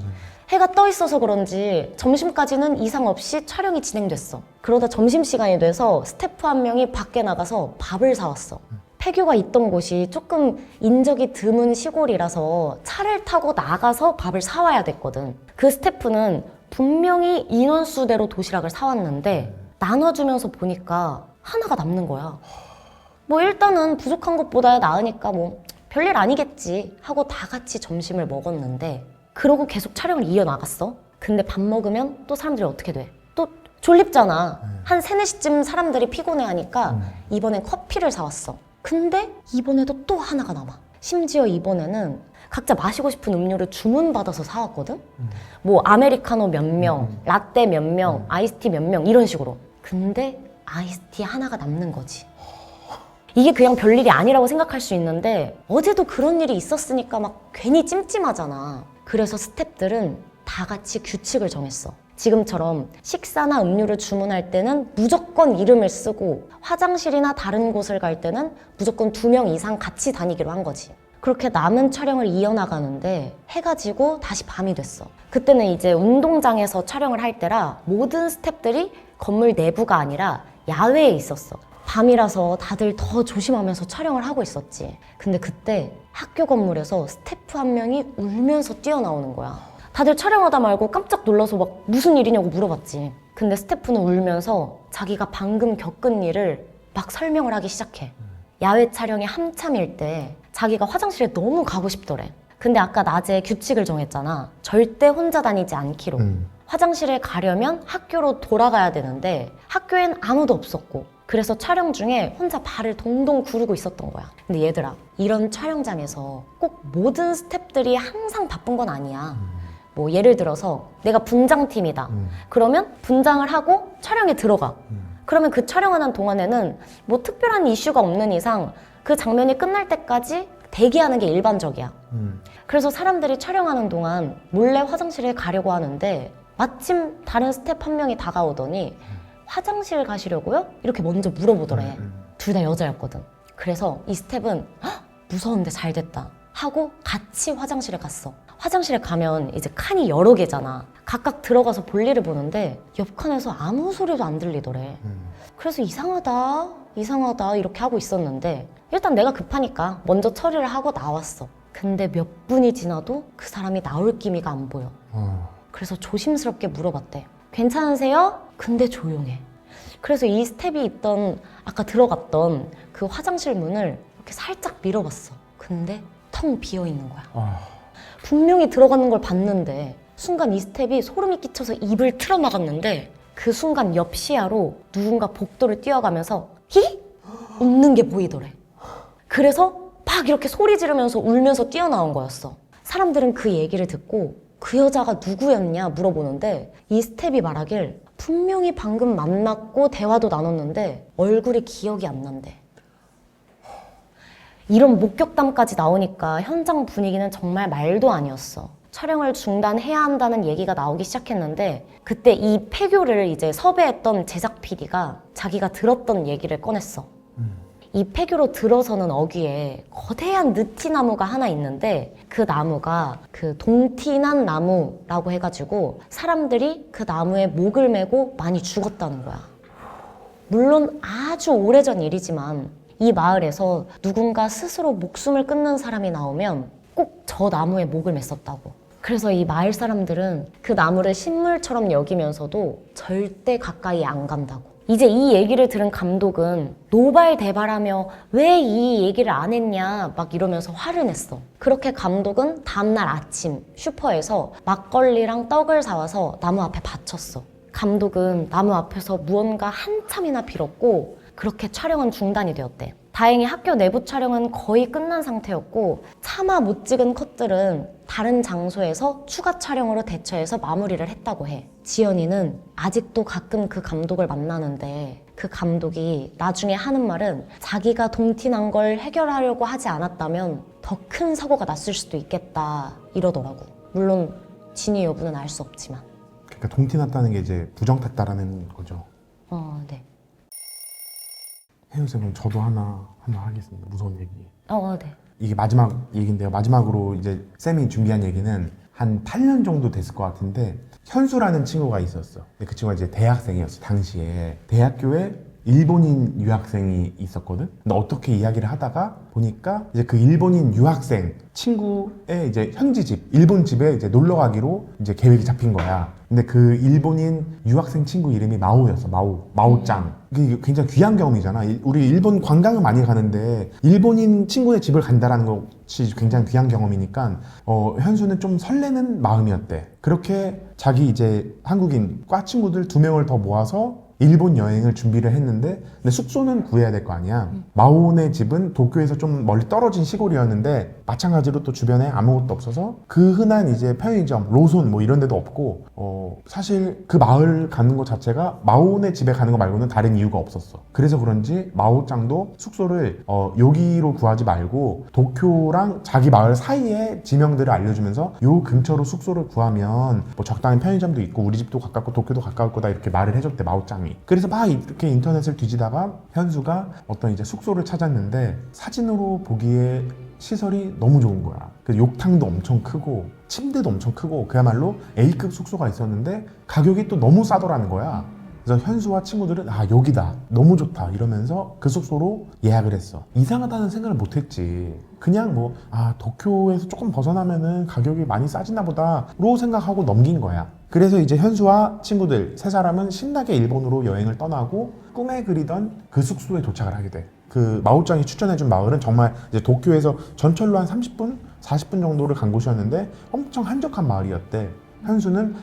해가 떠 있어서 그런지 점심까지는 이상 없이 촬영이 진행됐어. 그러다 점심시간이 돼서 스태프 한 명이 밖에 나가서 밥을 사왔어. 폐교가 있던 곳이 조금 인적이 드문 시골이라서 차를 타고 나가서 밥을 사와야 됐거든. 그 스태프는 분명히 인원수대로 도시락을 사왔는데 나눠주면서 보니까 하나가 남는 거야. 뭐 일단은 부족한 것보다 나으니까 뭐 별일 아니겠지 하고 다 같이 점심을 먹었는데 그러고 계속 촬영을 이어나갔어. 근데 밥 먹으면 또 사람들이 어떻게 돼? 또 졸립잖아. 한 3, 4시쯤 사람들이 피곤해하니까 이번엔 커피를 사왔어. 근데 이번에도 또 하나가 남아. 심지어 이번에는 각자 마시고 싶은 음료를 주문받아서 사왔거든? 뭐 아메리카노 몇 명, 라떼 몇 명, 아이스티 몇 명 이런 식으로. 근데 아이스티 하나가 남는 거지. 이게 그냥 별일이 아니라고 생각할 수 있는데 어제도 그런 일이 있었으니까 막 괜히 찜찜하잖아. 그래서 스태프들은 다 같이 규칙을 정했어. 지금처럼 식사나 음료를 주문할 때는 무조건 이름을 쓰고 화장실이나 다른 곳을 갈 때는 무조건 2명 이상 같이 다니기로 한 거지. 그렇게 남은 촬영을 이어나가는데 해가 지고 다시 밤이 됐어. 그때는 이제 운동장에서 촬영을 할 때라 모든 스태프들이 건물 내부가 아니라 야외에 있었어. 밤이라서 다들 더 조심하면서 촬영을 하고 있었지. 근데 그때 학교 건물에서 스태프 한 명이 울면서 뛰어나오는 거야. 다들 촬영하다 말고 깜짝 놀라서 막 무슨 일이냐고 물어봤지. 근데 스태프는 울면서 자기가 방금 겪은 일을 막 설명을 하기 시작해. 야외 촬영이 한참일 때 자기가 화장실에 너무 가고 싶더래. 근데 아까 낮에 규칙을 정했잖아. 절대 혼자 다니지 않기로. 화장실에 가려면 학교로 돌아가야 되는데 학교엔 아무도 없었고 그래서 촬영 중에 혼자 발을 동동 구르고 있었던 거야. 근데 얘들아, 이런 촬영장에서 꼭 모든 스태프들이 항상 바쁜 건 아니야. 뭐 예를 들어서 내가 분장팀이다. 그러면 분장을 하고 촬영에 들어가. 그러면 그 촬영하는 동안에는 뭐 특별한 이슈가 없는 이상 그 장면이 끝날 때까지 대기하는 게 일반적이야. 그래서 사람들이 촬영하는 동안 몰래 화장실에 가려고 하는데 마침 다른 스태프 한 명이 다가오더니 화장실 가시려고요? 이렇게 먼저 물어보더래. 둘 다 여자였거든. 그래서 이 스텝은 헉, 무서운데 잘 됐다 하고 같이 화장실에 갔어. 화장실에 가면 이제 칸이 여러 개잖아. 각각 들어가서 볼일을 보는데 옆 칸에서 아무 소리도 안 들리더래. 그래서 이상하다 이렇게 하고 있었는데 일단 내가 급하니까 먼저 처리를 하고 나왔어. 근데 몇 분이 지나도 그 사람이 나올 기미가 안 보여. 그래서 조심스럽게 물어봤대. 괜찮으세요? 근데 조용해. 그래서 이 스텝이 있던 아까 들어갔던 그 화장실 문을 이렇게 살짝 밀어봤어. 근데 텅 비어 있는 거야. 분명히 들어가는 걸 봤는데 순간 이 스텝이 소름이 끼쳐서 입을 틀어막았는데 그 순간 옆 시야로 누군가 복도를 뛰어가면서 히? 웃는 게 보이더래. 그래서 막 이렇게 소리 지르면서 울면서 뛰어나온 거였어. 사람들은 그 얘기를 듣고 그 여자가 누구였냐 물어보는데 이 스텝이 말하길 분명히 방금 만났고 대화도 나눴는데 얼굴이 기억이 안 난대. 이런 목격담까지 나오니까 현장 분위기는 정말 말도 아니었어. 촬영을 중단해야 한다는 얘기가 나오기 시작했는데 그때 이 폐교를 이제 섭외했던 제작 PD가 자기가 들었던 얘기를 꺼냈어. 이 폐교로 들어서는 어귀에 거대한 느티나무가 하나 있는데 그 나무가 그 동티난 나무라고 해가지고 사람들이 그 나무에 목을 메고 많이 죽었다는 거야. 물론 아주 오래전 일이지만 이 마을에서 누군가 스스로 목숨을 끊는 사람이 나오면 꼭 저 나무에 목을 맸었다고. 그래서 이 마을 사람들은 그 나무를 신물처럼 여기면서도 절대 가까이 안 간다고. 이제 이 얘기를 들은 감독은 노발대발하며 왜 이 얘기를 안 했냐 막 이러면서 화를 냈어. 그렇게 감독은 다음날 아침 슈퍼에서 막걸리랑 떡을 사와서 나무 앞에 바쳤어. 감독은 나무 앞에서 무언가 한참이나 빌었고 그렇게 촬영은 중단이 되었대. 다행히 학교 내부 촬영은 거의 끝난 상태였고 차마 못 찍은 컷들은 다른 장소에서 추가 촬영으로 대처해서 마무리를 했다고 해. 지연이는 아직도 가끔 그 감독을 만나는데 그 감독이 나중에 하는 말은 자기가 동티난 걸 해결하려고 하지 않았다면 더 큰 사고가 났을 수도 있겠다 이러더라고. 물론 진위 여부는 알 수 없지만. 그러니까 동티났다는 게 이제 부정탔다라는 거죠. 네. 혜윤 쌤은 저도 하나 하겠습니다. 무서운 얘기. 네. 이게 마지막 얘기인데요. 마지막으로 이제 쌤이 준비한 얘기는 한 8년 정도 됐을 것 같은데 현수라는 친구가 있었어. 근데 그 친구가 이제 대학생이었어. 당시에 대학교에 일본인 유학생이 있었거든. 근데 어떻게 이야기를 하다가 보니까 이제 그 일본인 유학생 친구의 이제 현지 집, 일본 집에 이제 놀러 가기로 이제 계획이 잡힌 거야. 근데 그 일본인 유학생 친구 이름이 마오였어. 마오짱. 이게 굉장히 귀한 경험이잖아. 우리 일본 관광을 많이 가는데 일본인 친구의 집을 간다라는 것이 굉장히 귀한 경험이니까 현수는 좀 설레는 마음이었대. 그렇게 자기 이제 한국인 과 친구들 2명을 더 모아서 일본 여행을 준비를 했는데 근데 숙소는 구해야 될 거 아니야. 마오네 집은 도쿄에서 좀 멀리 떨어진 시골이었는데 마찬가지로 또 주변에 아무것도 없어서 그 흔한 이제 편의점, 로손 뭐 이런 데도 없고 사실 그 마을 가는 것 자체가 마오네 집에 가는 거 말고는 다른 이유가 없었어. 그래서 그런지 마오짱도 숙소를 여기로 구하지 말고 도쿄랑 자기 마을 사이에 지명들을 알려주면서 요 근처로 숙소를 구하면 뭐 적당한 편의점도 있고 우리 집도 가깝고 도쿄도 가까울 거다 이렇게 말을 해줬대 마오짱이. 그래서 막 이렇게 인터넷을 뒤지다가 현수가 어떤 이제 숙소를 찾았는데 사진으로 보기에 시설이 너무 좋은 거야. 그 욕탕도 엄청 크고 침대도 엄청 크고 그야말로 A급 숙소가 있었는데 가격이 또 너무 싸더라는 거야. 그래서 현수와 친구들은 아 여기다 너무 좋다 이러면서 그 숙소로 예약을 했어. 이상하다는 생각을 못했지. 그냥 뭐 도쿄에서 조금 벗어나면은 가격이 많이 싸지나 보다로 생각하고 넘긴 거야. 그래서 이제 현수와 친구들 세 사람은 신나게 일본으로 여행을 떠나고 꿈에 그리던 그 숙소에 도착을 하게 돼. 그 마오짱이 추천해준 마을은 정말 이제 도쿄에서 전철로 한 30분, 40분 정도를 간 곳이었는데 엄청 한적한 마을이었대. 현수는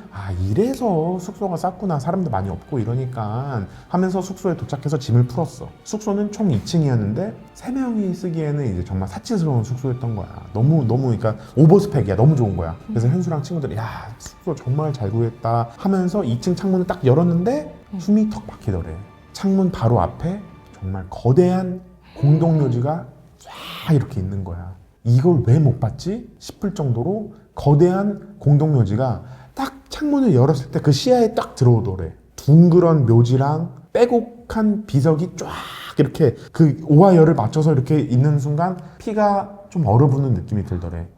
이래서 숙소가 쌌구나, 사람도 많이 없고 이러니까 하면서 숙소에 도착해서 짐을 풀었어. 숙소는 총 2층이었는데 3명이 쓰기에는 이제 정말 사치스러운 숙소였던 거야. 너무 그러니까 오버스펙이야. 너무 좋은 거야. 그래서 현수랑 친구들이 야 숙소 정말 잘 구했다 하면서 2층 창문을 딱 열었는데 숨이 턱 막히더래. 창문 바로 앞에 정말 거대한 공동묘지가 쫙 이렇게 있는 거야. 이걸 왜 못 봤지 싶을 정도로 거대한 공동묘지가 딱 창문을 열었을 때 그 시야에 딱 들어오더래. 둥그런 묘지랑 빼곡한 비석이 쫙 이렇게 그 오하열을 맞춰서 이렇게 있는 순간 피가 좀 얼어붙는 느낌이 들더래.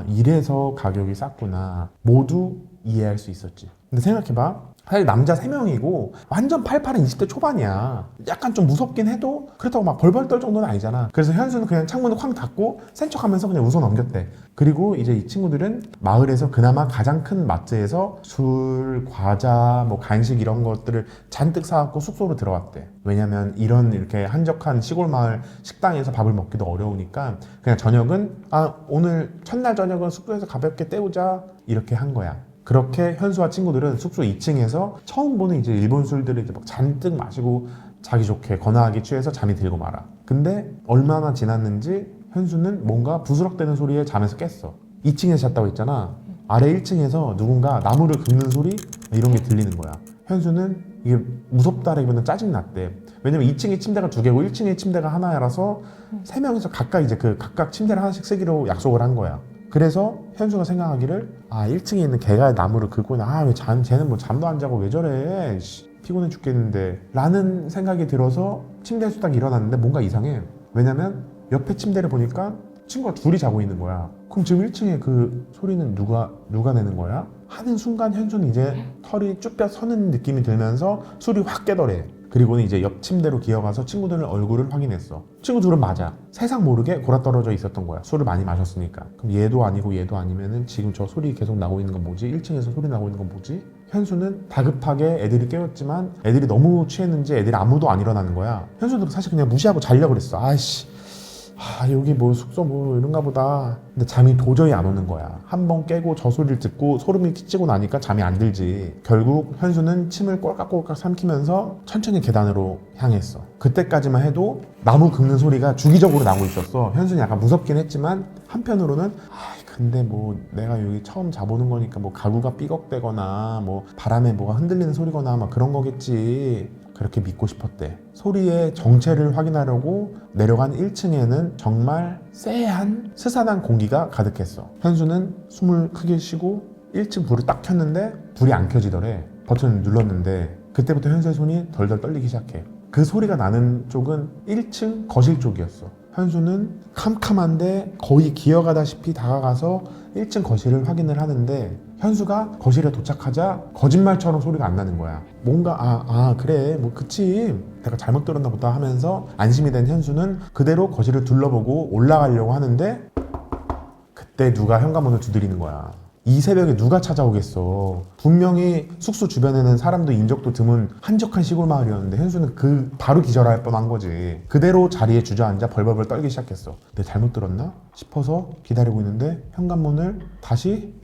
이래서 가격이 쌌구나. 모두 이해할 수 있었지. 근데 생각해봐. 사실 남자 3명이고 완전 88은 20대 초반이야. 약간 좀 무섭긴 해도 그렇다고 막 벌벌 떨 정도는 아니잖아. 그래서 현수는 그냥 창문을 쾅 닫고 센 척하면서 그냥 웃어 넘겼대. 그리고 이제 이 친구들은 마을에서 그나마 가장 큰 마트에서 술, 과자, 뭐 간식 이런 것들을 잔뜩 사갖고 숙소로 들어왔대. 왜냐면 이런 이렇게 한적한 시골 마을 식당에서 밥을 먹기도 어려우니까 그냥 저녁은 오늘 첫날 저녁은 숙소에서 가볍게 때우자 이렇게 한 거야. 그렇게 현수와 친구들은 숙소 2층에서 처음 보는 이제 일본 술들을 이제 막 잔뜩 마시고 자기 좋게 거나하게 취해서 잠이 들고 말아. 근데 얼마나 지났는지 현수는 뭔가 부스럭대는 소리에 잠에서 깼어. 2층에서 잤다고 했잖아. 아래 1층에서 누군가 나무를 긁는 소리 이런 게 들리는 거야. 현수는 이게 무섭다라기보다는 짜증났대. 왜냐면 2층에 침대가 2개고 1층에 침대가 하나라서 3명이서 각각 이제 그 각각 침대를 하나씩 쓰기로 약속을 한 거야. 그래서 현수가 생각하기를 1층에 있는 개가 나무를 긁고 왜 쟤는 뭐 잠도 안 자고 왜 저래 피곤해 죽겠는데 라는 생각이 들어서 침대에서 딱 일어났는데 뭔가 이상해. 왜냐면 옆에 침대를 보니까 친구가 둘이 자고 있는 거야. 그럼 지금 1층에 그 소리는 누가 내는 거야? 하는 순간 현수는 이제 털이 쭈뼛 서는 느낌이 들면서 술이 확 깨더래. 그리고는 이제 옆 침대로 기어가서 친구들 얼굴을 확인했어. 친구 둘은 맞아. 세상 모르게 골아떨어져 있었던 거야. 술을 많이 마셨으니까. 그럼 얘도 아니고 얘도 아니면은 지금 저 소리 계속 나고 있는 건 뭐지? 1층에서 소리 나고 있는 건 뭐지? 현수는 다급하게 애들이 깨웠지만 애들이 너무 취했는지 애들이 아무도 안 일어나는 거야. 현수도 사실 그냥 무시하고 자려고 그랬어. 여기 뭐 숙소 뭐 이런가 보다. 근데 잠이 도저히 안 오는 거야. 한 번 깨고 저 소리를 듣고 소름이 끼치고 나니까 잠이 안 들지. 결국 현수는 침을 꼴깍꼴깍 삼키면서 천천히 계단으로 향했어. 그때까지만 해도 나무 긁는 소리가 주기적으로 나고 있었어. 현수는 약간 무섭긴 했지만 한편으로는 근데 뭐 내가 여기 처음 자보는 거니까 뭐 가구가 삐걱대거나 뭐 바람에 뭐가 흔들리는 소리거나 막 그런 거겠지. 그렇게 믿고 싶었대. 소리의 정체를 확인하려고 내려간 1층에는 정말 쎄한 스산한 공기가 가득했어. 현수는 숨을 크게 쉬고 1층 불을 딱 켰는데 불이 안 켜지더래. 버튼을 눌렀는데 그때부터 현수의 손이 덜덜 떨리기 시작해. 그 소리가 나는 쪽은 1층 거실 쪽이었어. 현수는 캄캄한데 거의 기어가다시피 다가가서 1층 거실을 확인을 하는데 현수가 거실에 도착하자 거짓말처럼 소리가 안 나는 거야. 뭔가 그래 뭐 그치 내가 잘못 들었나 보다 하면서 안심이 된 현수는 그대로 거실을 둘러보고 올라가려고 하는데 그때 누가 현관문을 두드리는 거야. 이 새벽에 누가 찾아오겠어. 분명히 숙소 주변에는 사람도 인적도 드문 한적한 시골 마을이었는데 현수는 바로 기절할 뻔한 거지. 그대로 자리에 주저앉아 벌벌벌 떨기 시작했어. 내가 잘못 들었나 싶어서 기다리고 있는데 현관문을 다시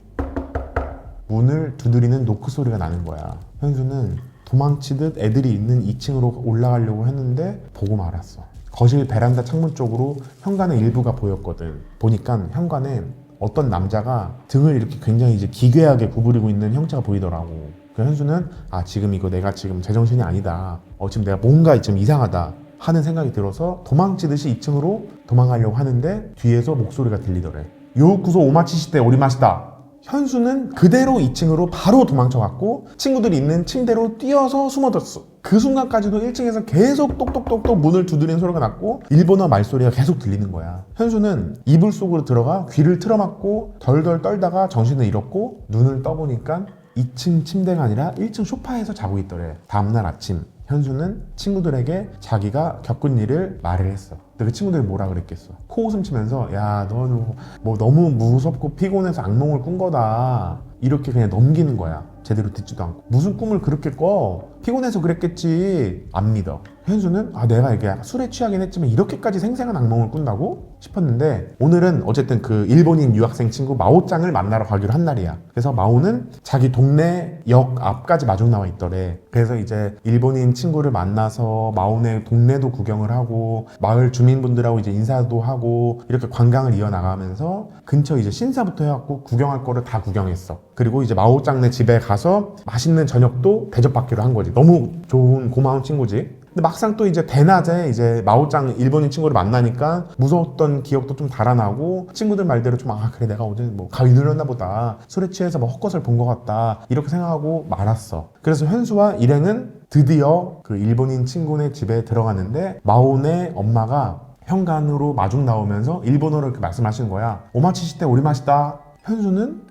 문을 두드리는 노크 소리가 나는 거야. 현수는 도망치듯 애들이 있는 2층으로 올라가려고 했는데 보고 말았어. 거실 베란다 창문 쪽으로 현관의 일부가 보였거든. 보니까 현관에 어떤 남자가 등을 이렇게 굉장히 이제 기괴하게 구부리고 있는 형체가 보이더라고. 그 현수는 아 지금 이거 내가 지금 제정신이 아니다. 지금 내가 뭔가 지금 이상하다 하는 생각이 들어서 도망치듯이 2층으로 도망가려고 하는데 뒤에서 목소리가 들리더래. 요구소 오마치시대 오리마시다. 현수는 그대로 2층으로 바로 도망쳐갔고 친구들이 있는 침대로 뛰어서 숨어들었어. 그 순간까지도 1층에서 계속 똑똑똑똑 문을 두드리는 소리가 났고 일본어 말소리가 계속 들리는 거야. 현수는 이불 속으로 들어가 귀를 틀어막고 덜덜 떨다가 정신을 잃었고 눈을 떠보니까 2층 침대가 아니라 1층 소파에서 자고 있더래. 다음날 아침 현수는 친구들에게 자기가 겪은 일을 말을 했어. 근데 그 친구들이 뭐라 그랬겠어? 코웃음 치면서 야 너는 뭐 너무 무섭고 피곤해서 악몽을 꾼 거다 이렇게 그냥 넘기는 거야. 제대로 듣지도 않고. 무슨 꿈을 그렇게 꿔? 피곤해서 그랬겠지. 안 믿어. 현수는 아 내가 이게 술에 취하긴 했지만 이렇게까지 생생한 악몽을 꾼다고 싶었는데 오늘은 어쨌든 그 일본인 유학생 친구 마오짱을 만나러 가기로 한 날이야. 그래서 마오는 자기 동네 역 앞까지 마중 나와 있더래. 그래서 이제 일본인 친구를 만나서 마오네 동네도 구경을 하고 마을 주민분들하고 이제 인사도 하고 이렇게 관광을 이어나가면서 근처 이제 신사부터 해갖고 구경할 거를 다 구경했어. 그리고 이제 마오짱네 집에 가서 맛있는 저녁도 대접받기로 한 거지. 너무 좋은 고마운 친구지. 근데 막상 또 이제 대낮에 이제 마오짱 일본인 친구를 만나니까 무서웠던 기억도 좀 달아나고 친구들 말대로 좀 아 그래 내가 어제 뭐 가위 눌렸나 보다 술에 취해서 뭐 헛것을 본 것 같다 이렇게 생각하고 말았어. 그래서 현수와 일행은 드디어 그 일본인 친구네 집에 들어갔는데 마오네 엄마가 현관으로 마중 나오면서 일본어로 이렇게 말씀하시는 거야. 오마치시대 오리마시다. 현수는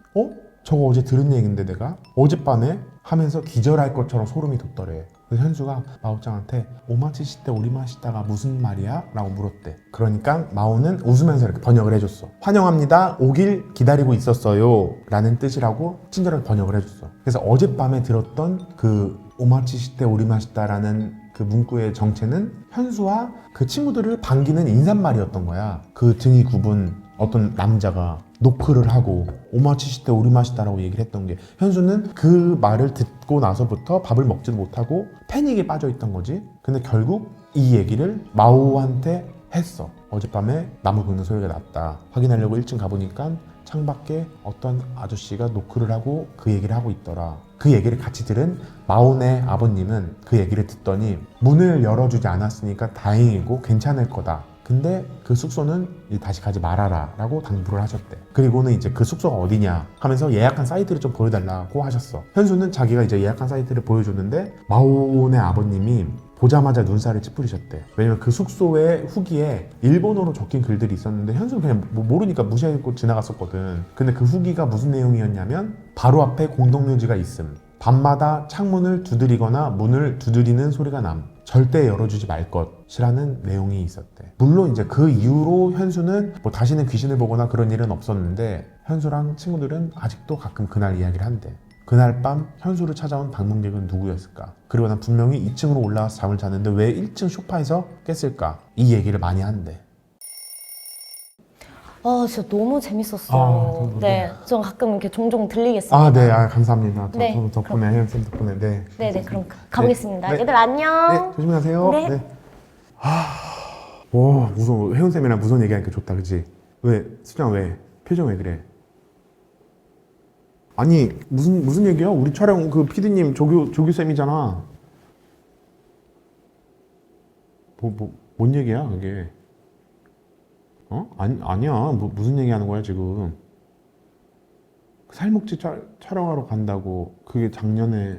저거 어제 들은 얘긴데 내가 어젯밤에 하면서 기절할 것처럼 소름이 돋더래. 그래서 현수가 마오짱한테 오마치시대 오리마시다가 무슨 말이야? 라고 물었대. 그러니까 마오는 웃으면서 이렇게 번역을 해줬어. 환영합니다. 오길 기다리고 있었어요. 라는 뜻이라고 친절하게 번역을 해줬어. 그래서 어젯밤에 들었던 그 오마치시대 오리마시다라는 그 문구의 정체는 현수와 그 친구들을 반기는 인사말이었던 거야. 그 등이 굽은 어떤 남자가 노크를 하고 오마치시대 오리마시다라고 얘기를 했던 게 현수는 그 말을 듣고 나서부터 밥을 먹지도 못하고 패닉에 빠져 있던 거지. 근데 결국 이 얘기를 마오한테 했어. 어젯밤에 나무 긁는 소리가 났다. 확인하려고 1층 가보니까 창밖에 어떤 아저씨가 노크를 하고 그 얘기를 하고 있더라. 그 얘기를 같이 들은 마오네 아버님은 그 얘기를 듣더니 문을 열어주지 않았으니까 다행이고 괜찮을 거다. 근데 그 숙소는 다시 가지 말아라 라고 당부를 하셨대. 그리고는 이제 그 숙소가 어디냐 하면서 예약한 사이트를 좀 보여달라고 하셨어. 현수는 자기가 이제 예약한 사이트를 보여줬는데 마오네 아버님이 보자마자 눈살을 찌푸리셨대. 왜냐면 그 숙소의 후기에 일본어로 적힌 글들이 있었는데 현수는 그냥 모르니까 무시하고 지나갔었거든. 근데 그 후기가 무슨 내용이었냐면 바로 앞에 공동묘지가 있음. 밤마다 창문을 두드리거나 문을 두드리는 소리가 남. 절대 열어주지 말 것이라는 내용이 있었대. 물론 이제 그 이후로 현수는 뭐 다시는 귀신을 보거나 그런 일은 없었는데 현수랑 친구들은 아직도 가끔 그날 이야기를 한대. 그날 밤 현수를 찾아온 방문객은 누구였을까? 그리고 난 분명히 2층으로 올라가서 잠을 잤는데 왜 1층 소파에서 깼을까? 이 얘기를 많이 한대. 진짜 너무 재밌었어요. 저도 네, 좀 가끔 이렇게 종종 들리겠습니다. 아, 네, 감사합니다. 네, 저도 덕분에 혜연쌤 덕분에 네, 그럼 가보겠습니다. 네. 얘들 안녕. 네, 조심히 가세요. 네. 와, 무서워. 혜연쌤이랑 무서운 얘기하니까 좋다, 그치? 왜? 수정아, 왜? 표정 왜 그래? 아니, 무슨 얘기야? 우리 촬영 그 PD님 조규쌤이잖아. 뭔 얘기야, 그게? 아니야. 무슨 얘기 하는 거야, 지금? 살목지 촬영하러 간다고. 그게 작년에.